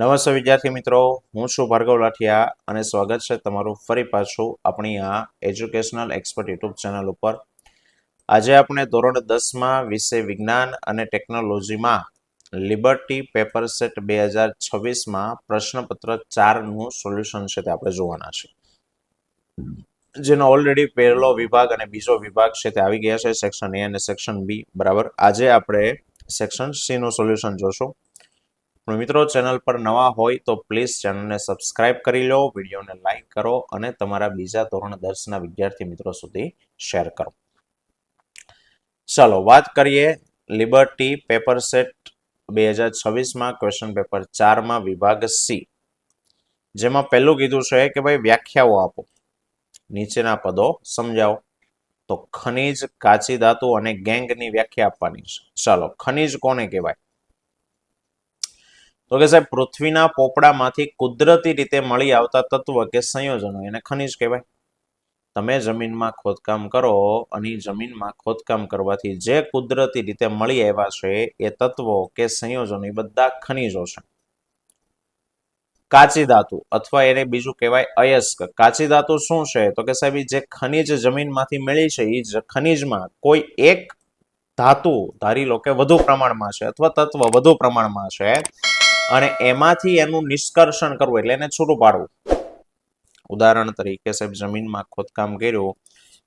નમસ્તે વિદ્યાર્થી મિત્રો, હું છું ભાર્ગવ લાઠિયા અને સ્વાગત છે તમારું ફરી પાછું આપણી આ એજ્યુકેશનલ એક્સપર્ટ યુટ્યુબ ચેનલ ઉપર. આજે આપણે ધોરણ 10માં વિષય વિજ્ઞાન અને ટેકનોલોજીમાં લિબર્ટી પેપર સેટ 2026માં પ્રશ્નપત્ર 4નું સોલ્યુશન છે તે આપણે જોવાના છે, જેનો ઓલરેડી પહેલો વિભાગ અને બીજો વિભાગ છે તે આવી ગયા છે, સેક્શન એ અને સેક્શન બી. બરાબર, આજે આપણે સેક્શન સી નું સોલ્યુશન જોશું. મિત્રો, ચેનલ પર નવા હોય તો પ્લીઝ ચેનલને સબસ્ક્રાઇબ કરી લો, વિડીયોને લાઈક કરો અને તમારા બીજા ધોરણ 10ના વિદ્યાર્થી મિત્રો સુધી શેર કરો. ચાલો વાત કરીએ લિબર્ટી પેપર સેટ 2026માં ક્વેશ્ચન પેપર 4માં વિભાગ સી, જેમાં પહેલું કીધું છે કે ભાઈ વ્યાખ્યાઓ આપો, નીચેના પદો સમજાવો. તો ખનિજ, કાચી ધાતુ અને ગેંગની વ્યાખ્યા આપવાની છે. ચાલો, ખનિજ કોને કહેવાય? તો કે સાહેબ, પૃથ્વીના પોપડામાંથી કુદરતી રીતે મળી આવતા તત્વ કે સંયોજનો એને ખનિજ કહેવાય. તમે જમીનમાં ખોદકામ કરો અને જમીનમાં ખોદકામ કરવાથી જે કુદરતી રીતે મળી આવ્યા છે એ તત્વો કે સંયોજનો એ બધા ખનિજો છે. કાચી ધાતુ અથવા એને બીજું કહેવાય અયસ્ક. કાચી ધાતુ શું છે? તો કે સાહેબ, જે ખનિજ જમીનમાંથી મળી છે એ ખનિજમાં કોઈ એક ધાતુ ધારી લો કે વધુ પ્રમાણમાં છે અથવા તત્વ વધુ પ્રમાણમાં છે અને એમાંથી એનું નિષ્કર્ષણ કરવું એટલે એને છૂટું પાડવું. ઉદાહરણ તરીકે સાહેબ, જમીનમાં ખોદકામ કર્યું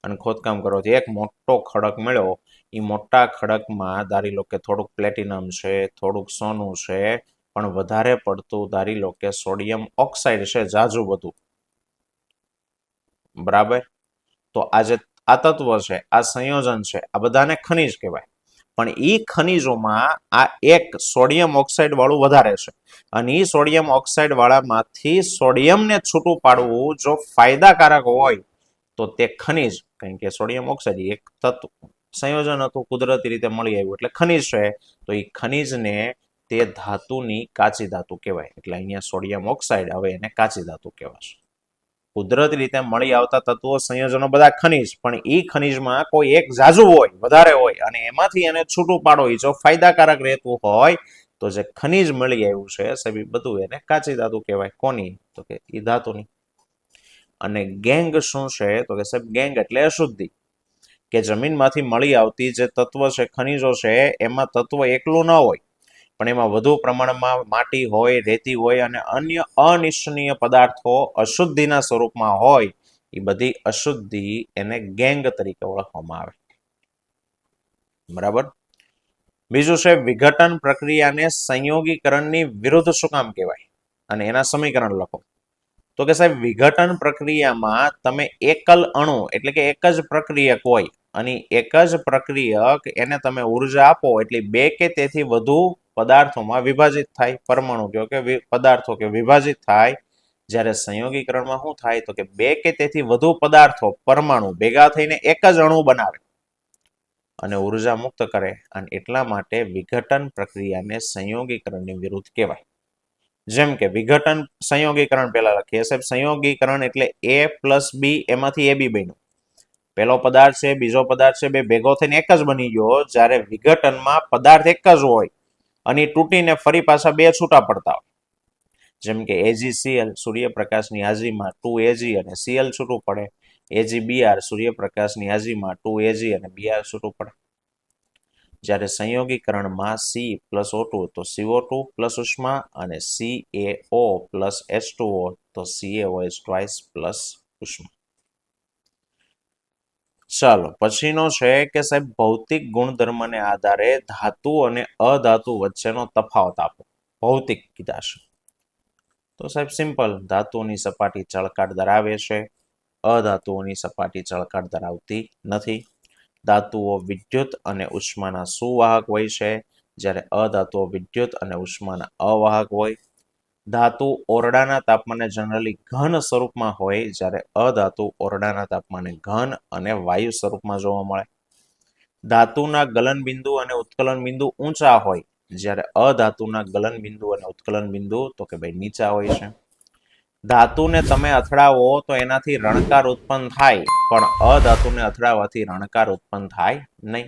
અને ખોદકામ કરવાથી એક મોટો ખડક મળ્યો. એ મોટા ખડકમાં ધારી લો કે થોડુંક પ્લેટિનમ છે, થોડુંક સોનું છે, પણ વધારે પડતું ધારી લો કે સોડિયમ ઓક્સાઇડ છે, જાજુ બધું. બરાબર, તો આ જે આ તત્વ છે, આ સંયોજન છે, આ બધાને ખનિજ કહેવાય. પણ એ ખનિજોમાં આ એક સોડિયમ ઓક્સાઇડ વાળું વધારે છે અને એ સોડિયમ ઓક્સાઇડ વાળામાંથી સોડિયમને છૂટું પાડવું જો ફાયદાકારક હોય તો તે ખનિજ, કારણ કે સોડિયમ ઓક્સાઇડ એક તત્વ સંયોજન હતું, કુદરતી રીતે મળી આવ્યું એટલે ખનિજ છે. તો એ ખનિજને તે ધાતુની કાચી ધાતુ કહેવાય. એટલે અહીંયા સોડિયમ ઓક્સાઇડ, હવે એને કાચી ધાતુ કહેવાશે. કુદરતી રીતે મળી આવતા તત્વો સંયોજનો બધા ખનિજ, પણ એ ખનિજમાં કોઈ એક ઝાઝુ હોય, વધારે હોય અને એમાંથી એને છૂટું પાડો જો ફાયદાકારક રહેતું હોય તો જે ખનિજ મળી આવ્યું છે સાહેબ, બધું એને કાચી ધાતુ કહેવાય. કોની? તો કે એ ધાતુની. અને ગેંગ શું છે? તો કે સાહેબ, ગેંગ એટલે અશુદ્ધિ, કે જમીનમાંથી મળી આવતી જે તત્વ છે, ખનિજો છે, એમાં તત્વ એકલું ન હોય પણ એમાં વધુ પ્રમાણમાં માટી હોય, રેતી હોય અને અન્ય અનિચ્છનીય પદાર્થો અશુદ્ધિના સ્વરૂપમાં હોય. એ બધી અશુદ્ધિ એને ગેંગ તરીકે ઓળખવામાં આવે. બરાબર. બીજું છે વિઘટન પ્રક્રિયાને સંયોગીકરણની વિરુદ્ધ શું કામ કહેવાય અને એના સમીકરણ લખો. તો કે સાહેબ, વિઘટન પ્રક્રિયામાં તમે એકલ અણુ એટલે કે એક જ પ્રક્રિયક હોય અને એક જ પ્રક્રિયક એને તમે ઉર્જા આપો એટલે બે કે તેથી વધુ પદાર્થોમાં વિભાજિત થાય, પરમાણુ કહો કે પદાર્થો કે વિભાજિત થાય. જ્યારે સંયોગીકરણમાં શું થાય? તો કે બે કે તેથી વધુ પદાર્થો, પરમાણુ ભેગા થઈને એક જ અણુ બનાવે અને ઉર્જા મુક્ત કરે. અને એટલા માટે વિઘટન પ્રક્રિયાને સંયોગીકરણની વિરુદ્ધ કહેવાય. જેમ કે વિઘટન, સંયોગીકરણ પહેલા લખીએ સાહેબ. સંયોગીકરણ એટલે A + B, એમાંથી AB બન્યું. પહેલો પદાર્થ છે, બીજો પદાર્થ છે, બે ભેગો થઈને એક જ બની ગયો. જ્યારે વિઘટનમાં પદાર્થ એક જ હોય અને તૂટીને ફરી પાછા બે છૂટા પડતા હોય. જેમ કે AgCl સૂર્યપ્રકાશની હાજરીમાં 2Ag અને Cl છૂટું પડે. AgBr સૂર્યપ્રકાશની હાજરીમાં 2Ag અને Br છૂટું પડે. જ્યારે સંયોગીકરણમાં C+O2 તો CO2 ઉષ્મા અને CaO H2O તો CaOH2 ઉષ્મા. ચાલો, પછીનો છે કે સાહેબ, ભૌતિક ગુણધર્મને આધારે ધાતુ અને અધાતુ વચ્ચેનો તફાવત આપો. ભૌતિક કીધા છે તો સાહેબ સિમ્પલ, ધાતુની સપાટી ચળકાટ ધરાવે છે, અધાતુઓની સપાટી ચળકાટ ધરાવતી નથી. ધાતુઓ વિદ્યુત અને ઉષ્માના સુવાહક હોય છે, જ્યારે અધાતુઓ વિદ્યુત અને ઉષ્માના અવાહક હોય. ધાતુ ઓરડાના તાપમાને જનરલી ઘન સ્વરૂપમાં હોય, જ્યારે અધાતુ ઓરડાના તાપમાને ઘન અને વાયુ સ્વરૂપમાં જોવા મળે. ધાતુના ગલન બિંદુ અને ઉત્કલન બિંદુ ઊંચા હોય, જ્યારે અધાતુના ગલન બિંદુ અને ઉત્કલન બિંદુ તો કે ભાઈ નીચા હોય છે. ધાતુને તમે અથડાવો તો એનાથી રણકાર ઉત્પન્ન થાય, પણ અધાતુને અથડાવવાથી રણકાર ઉત્પન્ન થાય નહીં.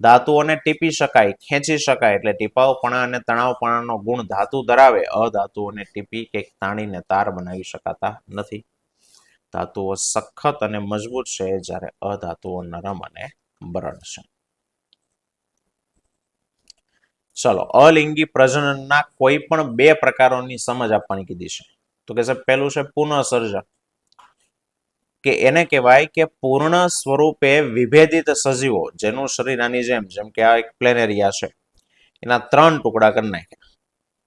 ધાતુઓને ટીપી શકાય, ખેંચી શકાય, એટલે ટીપાવપણા અને તણાવપણાનો ગુણ ધાતુ ધરાવે. અધાતુઓને ટીપી કે તાણીને તાર બનાવી શકાતા નથી. ધાતુઓ સખત અને મજબૂત છે, જ્યારે અધાતુઓ નરમ અને બરડ છે. ચલો, અલિંગી પ્રજનનના કોઈ પણ બે પ્રકારોની સમજ આપવાની કીધી છે. તો કે સાહેબ પહેલું છે પુનઃસર્જન, કે એને કહેવાય કે પૂર્ણ સ્વરૂપે વિભેદિત સજીવો, જેનું શરીર આની જેમ કે આ એક પ્લેનેરિયા છે, એના 3 ટુકડા કરી નાખ્યા,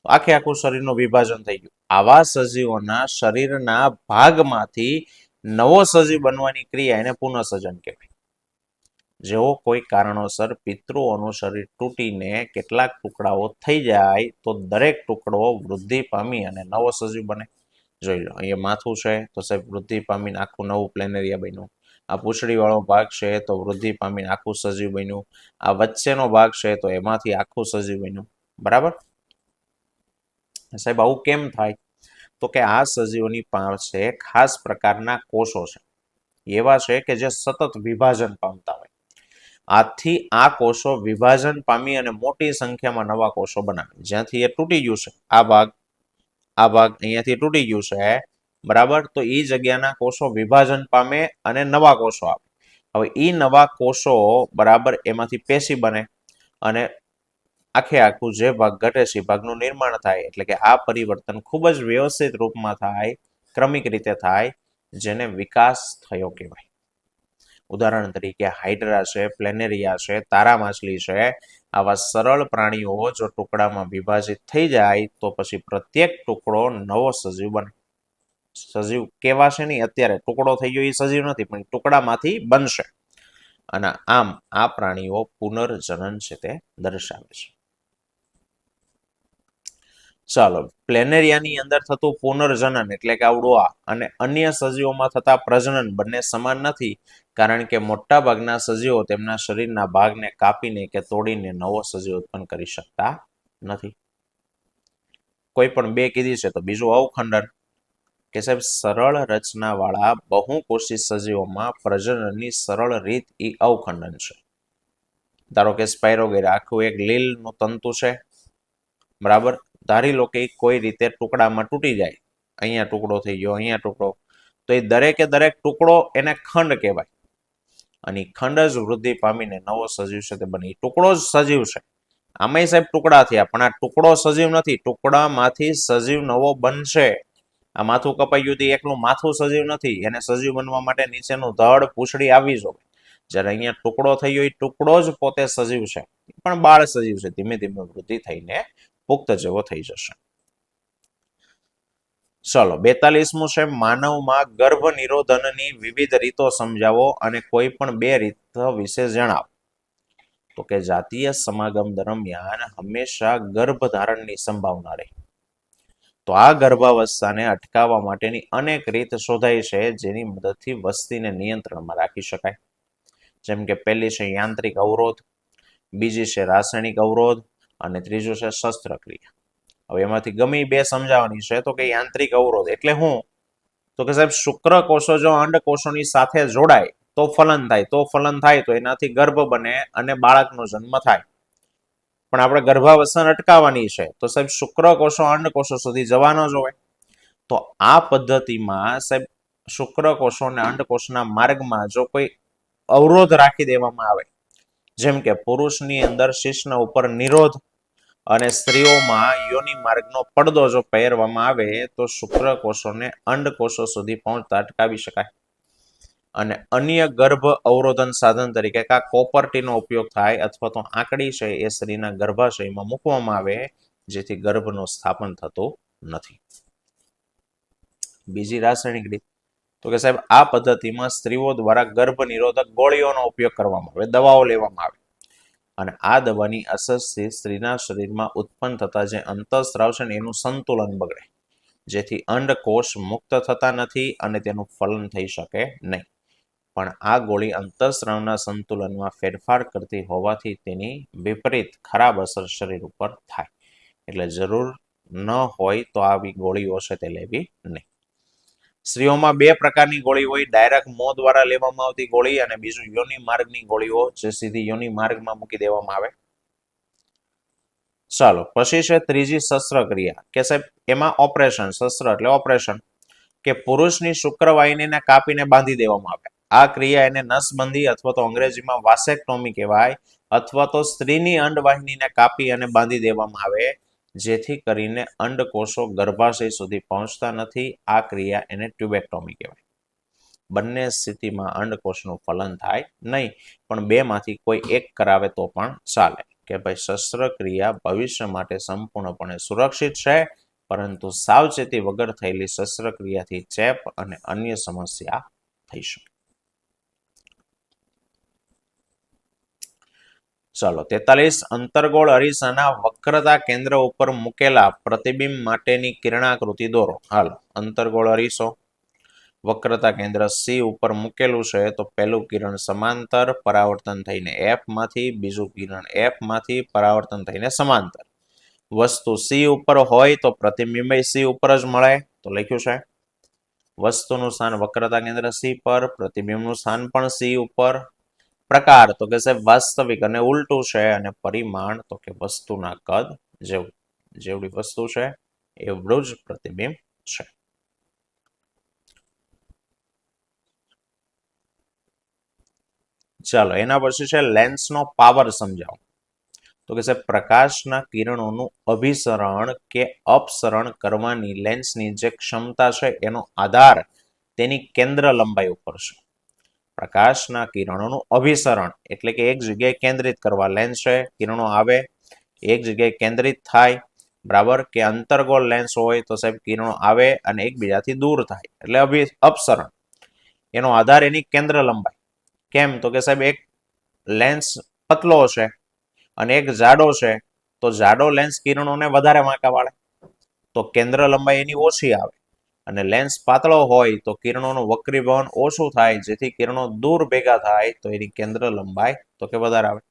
આખે આખું શરીરનું વિભાજન થઈ ગયું. આવા સજીવોના શરીરના ભાગમાંથી નવો સજીવ બનવાની ક્રિયા એને પુનઃસર્જન કહેવાય. જેવો કોઈ કારણોસર પિતૃઓનું શરીર તૂટીને કેટલાક ટુકડાઓ થઈ જાય તો દરેક ટુકડો વૃદ્ધિ પામી અને નવો સજીવ બને. જોઈ લો, અહીંયા માથું છે તો સાહેબ વૃદ્ધિ પામીને આખું નવું પ્લેનેરિયા બન્યું. આ પૂંછડી વાળો ભાગ છે તો વૃદ્ધિ પામીને આખું સજીવ બન્યું. આ વચ્ચેનો ભાગ છે તો એમાંથી આખું સજીવ બન્યું. બરાબર સાહેબ, આવું કેમ થાય? તો કે આ સજીવોની પાસે ખાસ પ્રકારના કોષો છે, એવા છે કે જે સતત વિભાજન પામતા હોય. આથી આ કોષો વિભાજન પામી અને મોટી સંખ્યામાં નવા કોષો બનાવે. જ્યાંથી એ તૂટી ગયું છે, આ ભાગ અહીંયાથી તૂટી ગયું છે, બરાબર, તો એ જગ્યાના કોષો વિભાજન પામે અને નવા કોષો આવે. હવે એ નવા કોષો, બરાબર, એમાંથી પેશી બને અને આખે આખું જે ભાગ ઘટે છે ભાગનું નિર્માણ થાય. એટલે કે આ પરિવર્તન ખૂબ જ વ્યવસ્થિત રૂપમાં થાય, ક્રમિક રીતે થાય, જેને વિકાસ થયો કહેવાય. ઉદાહરણ તરીકે હાઇડ્રા છે, પ્લેનેરિયા છે, તારા માછલી છે, આવા સરળ પ્રાણીઓ જો ટુકડામાં વિભાજિત થઈ જાય તો પછી પ્રત્યેક ટુકડો નવો સજીવ બને. સજીવ કેવા છે નહીં, અત્યારે ટુકડો થઈ ગયો એ સજીવ નથી, પણ ટુકડામાંથી બનશે. અને આમ આ પ્રાણીઓ પુનર્જનન છે તે દર્શાવે છે. ચાલો, પ્લેનેરિયાની અંદર થતું પુનર્જનન એટલે કે આવડું આ, અને અન્ય સજીવોમાં થતા પ્રજનન બંને સમાન નથી, કારણ કે મોટા ભાગના સજીવો તેમના શરીરના ભાગને કાપીને કે તોડીને નવો સજીવ ઉત્પન્ન કરી શકતા નથી. કોઈ પણ બે કીધી છે તો બીજું અવખંડન, કે સાહેબ સરળ રચનાવાળા બહુકોષી સજીવોમાં પ્રજનનની સરળ રીત એ અવખંડન છે. ધારો કે સ્પાયરોગેરા આખું એક લીલનું તંતુ છે, બરાબર, ધારી લો કે કોઈ રીતે ટુકડામાં તૂટી જાય, અહીંયા ટુકડો થઈ ગયો, અહીંયા ટુકડો, તો એ દરેકે દરેક ટુકડો એને ખંડ કહેવાય. અને ખંડ જ વૃદ્ધિ પામીને નવો સજીવ છે તે બને. ટુકડો જ સજીવ છે. આમાંય સાહેબ ટુકડા થયા, પણ આ ટુકડો સજીવ નથી. ટુકડામાંથી સજીવ નવો બનશે. આ માથું કપાઈ ગયું હતું, એકલું માથું સજીવ નથી, એને સજીવ બનવા માટે નીચેનું ધડ, પૂંછડી આવી જોઈએ. જ્યારે અહીંયા ટુકડો થઈ ગયો, એ ટુકડો જ પોતે સજીવ છે, પણ બાળ સજીવ છે. ધીમે ધીમે વૃદ્ધિ થઈને પુખ્ત જેવો થઈ જશે. ચલો, 42મું છે માનવમાં ગર્ભ નિરોધનની વિવિધ રીતો સમજાવો અને કોઈ પણ બે રીત વિશે જણાવો. તો કે જાતીય સમાગમ દરમિયાન હંમેશા ગર્ભધારણની સંભાવના રહે. તો આ ગર્ભાવસ્થાને અટકાવવા માટેની અનેક રીત શોધાઈ છે, જેની મદદથી વસ્તીને નિયંત્રણમાં રાખી શકાય. જેમ કે પહેલી છે યાંત્રિક અવરોધ, બીજી છે રાસાયણિક અવરોધ અને ત્રીજું છે શસ્ત્રક્રિયા. હવે એમાંથી ગમે બે સમજાવવાની છે. તો કે યાંત્રિક અવરોધ એટલે શું? તો કે સાહેબ શુક્રકોષો જો અંડકોષોની સાથે જોડાય તો ફલન થાય, તો એનાથી ગર્ભ બને અને બાળકનો જન્મ થાય. પણ આપણે ગર્ભાવસ્થાને અટકાવવાની છે તો સાહેબ શુક્રકોષો અંડકોષો સુધી જવાનો જ હોય. તો આ પદ્ધતિમાં સાહેબ શુક્રકોષો અને અંડકોષના માર્ગમાં જો કોઈ અવરોધ રાખી દેવામાં આવે, જેમ કે પુરુષની અંદર શિશ્ન ઉપર નિરોધ અને સ્ત્રીઓમાં યોનિ માર્ગનો પડદો જો પહેરવામાં આવે તો શુક્રકોષોને અંડકોષો સુધી પહોંચતા અટકાવી શકાય. અને અન્ય ગર્ભ અવરોધન સાધન તરીકે કા કોપરટીનો ઉપયોગ થાય અથવા તો આંકડી છે એ સ્ત્રીના ગર્ભાશયમાં મૂકવામાં આવે, જેથી ગર્ભનું સ્થાપન થતું નથી. બીજી રાસાયણિક રીત, તો કે સાહેબ આ પદ્ધતિમાં સ્ત્રીઓ દ્વારા ગર્ભ નિરોધક ગોળીઓનો ઉપયોગ કરવામાં આવે, દવાઓ લેવામાં આવે, અને આ દવાની અસરથી સ્ત્રીના શરીરમાં ઉત્પન્ન થતા જે અંતઃસ્ત્રાવ છે ને એનું સંતુલન બગડે, જેથી અંડકોષ મુક્ત થતા નથી અને તેનું ફલન થઈ શકે નહીં. પણ આ ગોળી અંતઃસ્ત્રાવના સંતુલનમાં ફેરફાર કરતી હોવાથી તેની વિપરીત ખરાબ અસર શરીર ઉપર થાય. એટલે જરૂર ન હોય તો આવી ગોળીઓ છે તે લેવી નહીં. સ્ત્રીઓમાં બે પ્રકારની ગોળી હોય, ડાયરેક્ટ મોં દ્વારા લેવામાં આવતી ગોળી અને બીજું યોનિ માર્ગની ગોળીઓ જે સીધી યોનિ માર્ગમાં મૂકી દેવામાં આવે. ચાલો પછી છે ત્રીજી શસ્ત્રક્રિયા કે સાહેબ એમાં ઓપરેશન, શસ્ત્ર એટલે ઓપરેશન, કે પુરુષની શુક્રવાહિનીને કાપીને બાંધી દેવામાં આવે. આ ક્રિયા એને નસબંધી અથવા તો અંગ્રેજીમાં વાસેક્ટોમી કહેવાય, અથવા તો સ્ત્રીની અંડવાહિનીને કાપી અને બાંધી દેવામાં આવે જેથી કરીને અંડકોષો ગર્ભાશય સુધી પહોંચતા નથી. આ ક્રિયા એને ટ્યુબેક્ટોમી કહેવાય. બંને સ્થિતિમાં અંડકોષનું ફલન થાય નહીં, પણ બેમાંથી કોઈ એક કરાવે તો પણ ચાલે કે ભાઈ શસ્ત્રક્રિયા ભવિષ્ય માટે સંપૂર્ણપણે સુરક્ષિત છે, પરંતુ સાવચેતી વગર થયેલી શસ્ત્રક્રિયાથી ચેપ અને અન્ય સમસ્યા થઈ શકે. ચાલો 43 અંતર્ગોળ અરીસાના વક્રતા કેન્દ્ર ઉપર મૂકેલા પ્રતિબિંબ માટેની કિરણાકૃતિ દોરો. હાલો અંતર્ગોળ અરીસો વક્રતા કેન્દ્ર સી ઉપર મૂકેલું છે, તો પહેલું કિરણ સમાંતર પરાવર્તન થઈને એફ માંથી, બીજું કિરણ એફ માંથી પરાવર્તન થઈને સમાંતર. વસ્તુ સી ઉપર હોય તો પ્રતિબિંબ સી ઉપર જ મળે, તો લખ્યું છે વસ્તુનું સ્થાન વક્રતા કેન્દ્ર સી પર, પ્રતિબિંબનું સ્થાન પણ સી ઉપર. પ્રકાર તો કે સાહેબ વાસ્તવિક અને ઉલટું છે, અને પરિમાણ તો કે વસ્તુના કદ જેવું, જેવડી વસ્તુ છે એવડું જ પ્રતિબિંબ છે. ચાલો એના પછી છે લેન્સનો પાવર સમજાવો. તો કે સાહેબ પ્રકાશના કિરણોનું અભિસરણ કે અપસરણ કરવાની લેન્સની જે ક્ષમતા છે એનો આધાર તેની કેન્દ્ર લંબાઈ ઉપર છે. પ્રકાશના કિરણોનું અભિસરણ એટલે કે એક જગ્યાએ કેન્દ્રિત કરવા, લેન્સ છે કિરણો આવે એક જગ્યાએ કેન્દ્રિત થાય, બરાબર, કે અંતર્ગોળ લેન્સ હોય તો સાહેબ કિરણો આવે અને એકબીજાથી દૂર થાય એટલે અપસરણ. એનો આધાર એની કેન્દ્ર લંબાઈ. કેમ તો કે સાહેબ એક લેન્સ પતલો છે અને એક જાડો છે, તો જાડો લેન્સ કિરણોને વધારે વાંકા વાળે, તો કેન્દ્ર લંબાઈ એની ઓછી આવે, અને લેન્સ પાતળો હોય તો કિરણોનું વક્રીભવન ઓછું થાય, જેથી કિરણો દૂર ભેગા થાય તો એની કેન્દ્ર લંબાઈ તો કે વધારે આવે.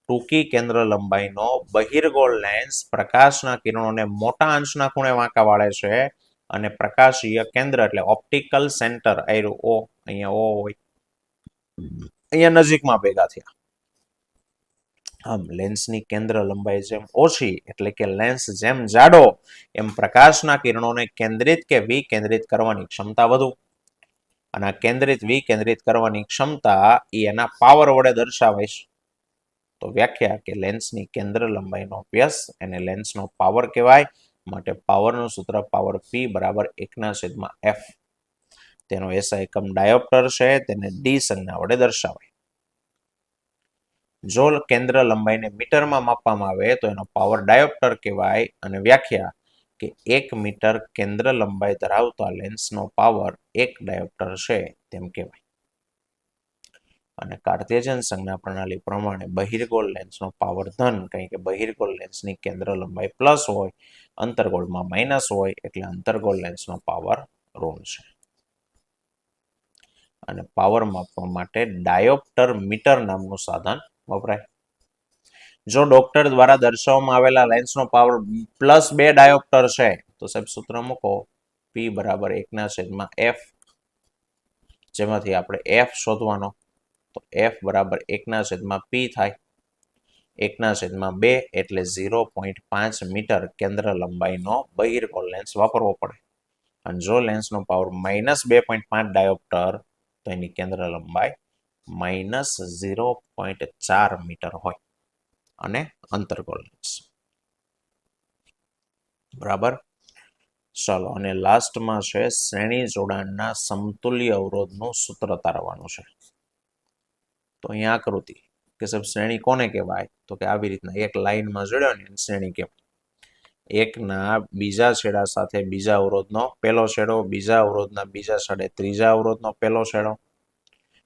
ટૂંકી કેન્દ્ર લંબાઈનો બહિર્ગોળ લેન્સ પ્રકાશના કિરણોને મોટા અંશના ખૂણે વાંકા વાળે છે, અને પ્રકાશીય કેન્દ્ર એટલે ઓપ્ટિકલ સેન્ટર અહીંયા ઓ હોય, અહીંયા નજીકમાં ભેગા થયા. આમ લેન્સની કેન્દ્ર લંબાઈ જેમ ઓછી એટલે કે લેન્સ જેમ જાડો, એમ પ્રકાશના કિરણોને કેન્દ્રિત કે વિકેન્દ્રિત કરવાની ક્ષમતા વધુ. અને આ કેન્દ્રિત વિકેન્દ્રિત કરવાની ક્ષમતા એ એના પાવર વડે દર્શાવાય છે. તો વ્યાખ્યા કે લેન્સની કેન્દ્ર લંબાઈનો અભ્યાસ એને લેન્સનો પાવર કહેવાય. માટે પાવરનું સૂત્ર પાવર P બરાબર 1/f. તેનો એસઆઈ એકમ ડાયોપ્ટર છે, તેને ડી સંજ્ઞા વડે દર્શાવાય. જો કેન્દ્ર લંબાઈને મીટરમાં માપવામાં આવે તો એનો પાવર ડાયોપ્ટર કહેવાય, અને વ્યાખ્યા કે 1 મીટર કેન્દ્ર લંબાઈ ધરાવતા લેન્સનો પાવર 1 ડાયોપ્ટર છે તેમ કહેવાય. અને કાર્ટેશિયન સંજ્ઞા પ્રણાલી પ્રમાણે બહિર્ગોળ લેન્સનો પાવર ધન, કારણ કે બહિર્ગોળ લેન્સની કેન્દ્ર લંબાઈ પ્લસ હોય, અંતર્ગોળમાં માઇનસ હોય, એટલે અંતર્ગોળ લેન્સનો પાવર ઋણ છે. અને પાવર માપવા માટે ડાયોપ્ટર મીટર નામનું સાધન વપરાય. જો ડોક્ટર દ્વારા દર્શાવવામાં આવેલા લેન્સનો પાવર +2 ડાયોપ્ટર છે તો સાહેબ સૂત્ર મૂકો P બરાબર 1/f, જેમાંથી આપણે f શોધવાનો, તો f બરાબર 1/p થાય. 1/2 એટલે 0.5 મીટર કેન્દ્ર લંબાઈનો બહિર્ગોળ લેન્સ વાપરવો પડે. અને જો લેન્સનો પાવર -2.5 ડાયોપ્ટર તો એની કેન્દ્ર લંબાઈ -0.4 મીટર હોય, અને અંતર્ગોળ લેન્સ. બરાબર. ચાલો અને લાસ્ટમાં છે શ્રેણી જોડાણના સમતુલ્ય અવરોધનું સૂત્ર તારવાનું છે. તો અહીંયા આકૃતિ કે સાહેબ શ્રેણી કોને કહેવાય, તો કે આવી રીતના એક લાઈનમાં જોડ્યો ને શ્રેણી કહેવાય. એકના બીજા છેડા સાથે બીજા અવરોધનો પહેલો છેડો, બીજા અવરોધના બીજા છેડે ત્રીજા અવરોધનો પહેલો છેડો.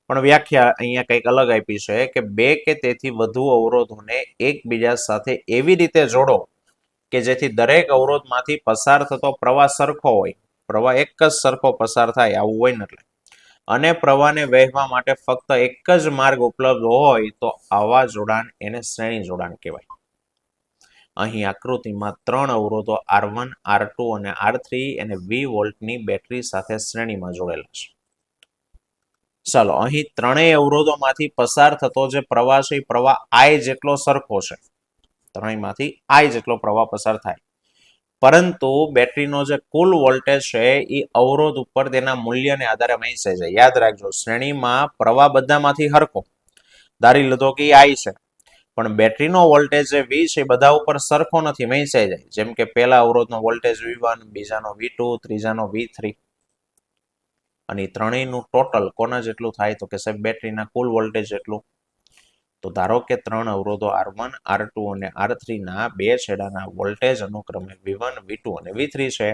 પણ વ્યાખ્યા અહીંયા કંઈક અલગ આપી છે કે બે કે તેથી વધુ અવરોધોને એકબીજા સાથે એવી રીતે જોડો કે જેથી દરેક અવરોધમાંથી પસાર થતો પ્રવાહ સરખો હોય, પ્રવાહ એક જ સરખો પસાર થાય આવું હોય ને એટલે, અને પ્રવાહને વહેવા માટે ફક્ત એક જ માર્ગ ઉપલબ્ધ હોય તો આવા જોડાણ એને શ્રેણી જોડાણ કહેવાય. અહીં આકૃતિમાં 3 અવરોધો R1, R2 અને R3 અને 20 વોલ્ટની બેટરી સાથે શ્રેણીમાં જોડેલા છે. ચાલો અહીં ત્રણેય અવરોધોમાંથી પસાર થતો જે પ્રવાહ છે એ પ્રવાહ I જેટલો સરખો છે. ત્રણેયમાંથી I જેટલો પ્રવાહ પસાર થાય. પરંતુ બેટરીનો જે કુલ વોલ્ટેજ છે એ અવરોધ ઉપર તેના મૂલ્યને આધારે વહેંચાય છે. યાદ રાખજો, શ્રેણીમાં પ્રવાહ બધામાંથી સરખો. ધારી લીધો કે I છે, પણ બેટરીનો વોલ્ટેજ જે V છે બધા ઉપર સરખો નથી, વહેંચાઈ જાય. જેમ કે પહેલા અવરોધનો વોલ્ટેજ V1, બીજાનો V2, ત્રીજાનો V3. અને ત્રણેયનું ટોટલ કોના જેટલું થાય? તો કે સાહેબ બેટરીના કુલ વોલ્ટેજ જેટલું. તો ધારો કે 3 અવરોધો R1, R2 અને R3 ના બે છેડાના વોલ્ટેજ અનુક્રમે V1, V2 અને V3 છે,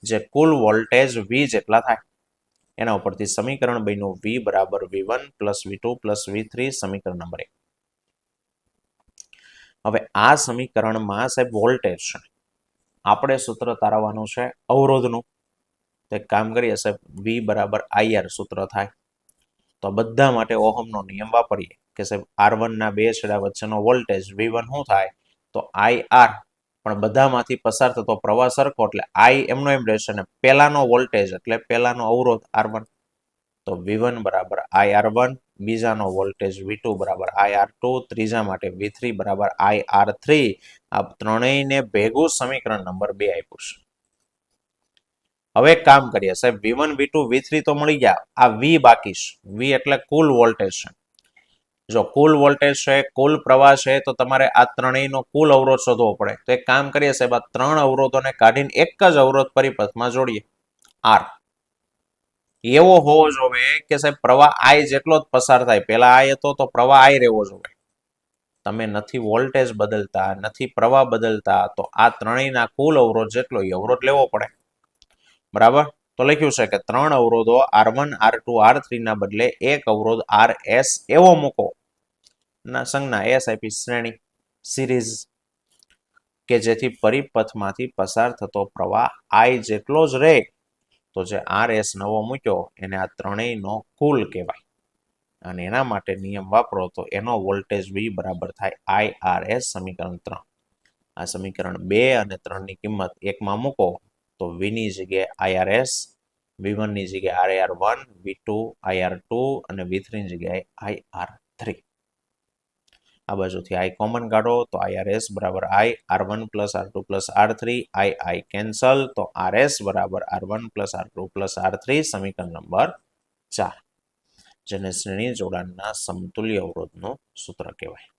જે કુલ વોલ્ટેજ V જેટલા થાય. એના ઉપરથી સમીકરણ બન્યું V બરાબર V1 plus V2 plus V3, સમીકરણ નંબર 1. હવે આ સમીકરણમાં સાહેબ વોલ્ટેજ છે, આપણે સૂત્ર તારવવાનું છે અવરોધનું. તો એક કામ કરીએ સાહેબ, V બરાબર IR સૂત્ર થાય. તો બધા માટે ઓહમનો નિયમ વાપરીએ કે સાહેબ R1 ના બે છેડા વચ્ચેનો વોલ્ટેજ V1 શું થાય? તો IR. પણ બધામાંથી પસાર થતો પ્રવાહ સરખો એટલે I એમનો એમ રહેશે, ને પહેલાનો વોલ્ટેજ એટલે પહેલાનો અવરોધ R1. તો V1 બરાબર IR1, બીજાનો વોલ્ટેજ V2 બરાબર IR2, ત્રીજા માટે V3 બરાબર IR3. આ ત્રણેયને ભેગું સમીકરણ નંબર 2 આપ્યું છે. હવે એક કામ કરીએ સાહેબ, V1, V2, V3 તો મળી ગયા, આ V બાકી છે. V એટલે કુલ વોલ્ટેજ છે. જો કુલ વોલ્ટેજ છે, કુલ પ્રવાહ છે, તો તમારે આ ત્રણેયનો કુલ અવરોધ શોધવો પડે. તો એક કામ કરીએ સાહેબ, આ ત્રણ અવરોધોને કાઢીને એક જ અવરોધ પરિપથમાં જોડીએ, R. એવો હોવો જોઈએ કે સાહેબ પ્રવાહ I જેટલો જ પસાર થાય. પહેલા I હતો તો પ્રવાહ I રહેવો જોઈએ. તમે નથી વોલ્ટેજ બદલતા, નથી પ્રવાહ બદલતા, તો આ ત્રણેયના કુલ અવરોધ જેટલો એ અવરોધ લેવો પડે. બરાબર? તો લખ્યું છે કે 3 અવરોધો R1, R2, R3 ના બદલે એક અવરોધ RS એવો મૂકો. ના સંજ્ઞા S આપી, શ્રેણી, સિરીઝ, કે જેથી પરિપથમાંથી પસાર થતો પ્રવાહ I જેટલો જ રહે. તો જે RS નવો મૂક્યો એને આ ત્રણેયનો કુલ કહેવાય. અને એના માટે નિયમ વાપરો તો એનો વોલ્ટેજ V બરાબર થાય IRS, સમીકરણ 3. આ સમીકરણ 2 અને 3 ની કિંમત એકમાં મૂકો તો V ની જગ્યાએ IRS, V1 ની જગ્યાએ IR1, V2 IR2 અને V3 ની જગ્યાએ IR3. આ બાજુથી I કોમન કાઢો તો IRS બરાબર I, R1 plus R2 plus R3, I cancel, તો RS બરાબર R1 plus R2 plus R3, સમીકરણ નંબર 4, જેને શ્રેણી જોડાણના સમતુલ્ય અવરોધનું સૂત્ર કહેવાય.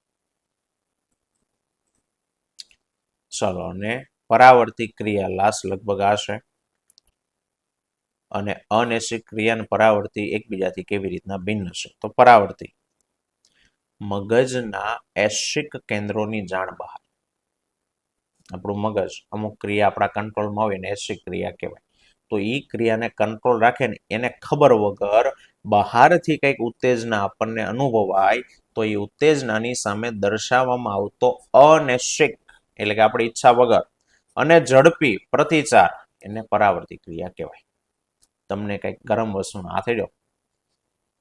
ચલો, અને પરાવર્તિત ક્રિયા લાસ્ટ લગભગ આ છે. અને અનૈચ્છિક ક્રિયા અને પરાવર્તી એકબીજાથી કેવી રીતના ભિન્ન છે? તો પરાવર્તી મગજના ઐચ્છિક કેન્દ્રોની જાણ બહાર. આપણું મગજ અમુક ક્રિયા આપણા કંટ્રોલમાં હોય ને ઐચ્છિક ક્રિયા કહેવાય. તો એ ક્રિયાને કંટ્રોલ રાખે ને એને ખબર વગર બહારથી કંઈક ઉત્તેજના આપણને અનુભવાય તો એ ઉત્તેજનાની સામે દર્શાવવામાં આવતો અનૈચ્છિક એટલે કે આપણી ઈચ્છા વગર અને ઝડપી પ્રતિચાર એને પરાવર્તિત ક્રિયા કહેવાય. તમને કંઈક ગરમ વસ્તુનો હાથ અડ્યો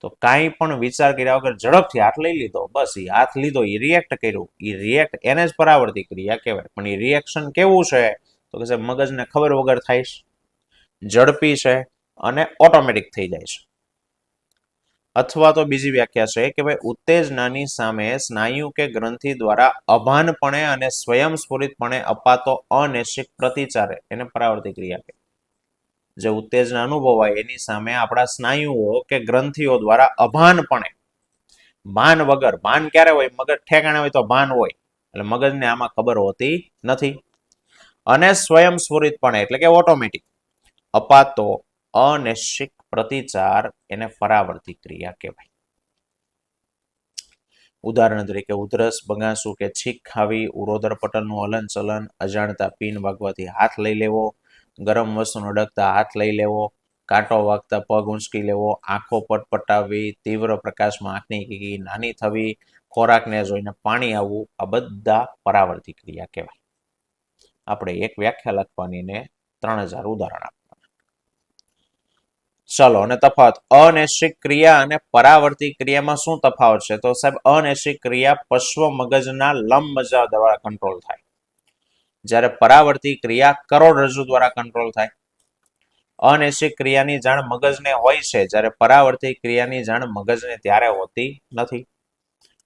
તો કાંઈ પણ વિચાર કર્યા વગર ઝડપથી હાથ લઈ લીધો, બસ એ હાથ લીધો, એ રિએક્ટ કર્યું, એ રિએક્ટ એને જ પરાવર્તિત ક્રિયા કહેવાય. પણ એ રિએક્શન કેવું છે? તો કે સાહેબ મગજને ખબર વગર થાય છે, ઝડપી છે અને ઓટોમેટિક થઈ જાય છે. અથવા તો બીજી વ્યાખ્યા છે કે ભાઈ ઉત્તેજનાની સામે સ્નાયુ કે ગ્રંથિ દ્વારા અભાનપણે અને સ્વયંસ્ફુરિતપણે અપાતો અનૈચ્છિક પ્રતિચાર એને પરાવર્તિત ક્રિયા કહેવાય. જે ઉત્તેજના અનુભવાય એની સામે આપણા સ્નાયુઓ કે ગ્રંથિઓ દ્વારા અભાનપણે, ભાન વગર, ભાન ક્યારે હોય? મગજ ઠેકાણે હોય તો ભાન હોય, એટલે મગજને આમાં ખબર હોતી નથી. અને સ્વયંસ્ફુરિતપણે એટલે કે ઓટોમેટિક અપાતો અનૈચ્છિક પ્રતિચાર એને પરાવર્તિત ક્રિયા કહેવાય. ઉદાહરણ તરીકે ઉધરસ, બગાસું કે છીંક ખાવી, ઉરોદર પટલનું હલનચલન, અજાણતા પિન વાગવાથી હાથ લઈ લેવો, ગરમ વસ્તુને અડકતા હાથ લઈ લેવો, કાંટો વાગતા પગ ઊંચકી લેવો, આંખો પટપટાવવી, તીવ્ર પ્રકાશમાં આંખની કીકી નાની થવી, ખોરાકને જોઈને પાણી આવવું, આ બધા પરાવર્તિત ક્રિયા કહેવાય. આપણે એક વ્યાખ્યા લખવાની ને 3000 ઉદાહરણ આપવાના. ચલો, અને તફાવત અનૈચ્છિક ક્રિયા અને પરાવર્તિત ક્રિયામાં શું તફાવત છે? તો સાહેબ અનૈચ્છિક ક્રિયા પશ્વ મગજના લંબ મજ્જા દ્વારા કંટ્રોલ થાય. જ્યારે પરાવર્તી ક્રિયા કરોડરજ્જુ દ્વારા કંટ્રોલ થાય. અનૈચ્છિક ક્રિયાની જાણ મગજને હોય છે, જ્યારે પરાવર્તી ક્રિયાની જાણ મગજને ત્યારે હોતી નથી.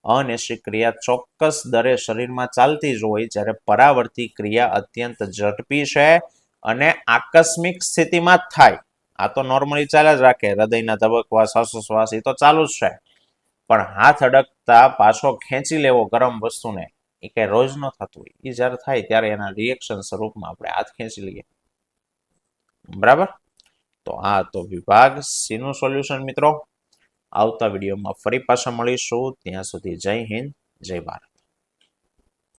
અનૈચ્છિક ક્રિયા ચોક્કસ દરે શરીરમાં ચાલતી જ હોય, જ્યારે પરાવર્તી ક્રિયા અત્યંત ઝડપી છે અને આકસ્મિક સ્થિતિમાં જ થાય. આ તો નોર્મલી ચાલ્યા જ રાખે, હૃદયના ધબકવા, શ્વાસોશ્વાસ એ તો ચાલુ જ છે. પણ હાથ અડકતા પાછો ખેંચી લેવો ગરમ વસ્તુને, એ કઈ રોજ ન થતું હોય. એ જ્યારે થાય ત્યારે એના રિએક્શન સ્વરૂપમાં આપણે હાથ ખેંચી લઈએ. બરાબર? તો આ તો વિભાગ સી નું સોલ્યુશન મિત્રો. આવતા વિડીયોમાં ફરી પાછા મળીશું. ત્યાં સુધી જય હિન્દ, જય ભારત.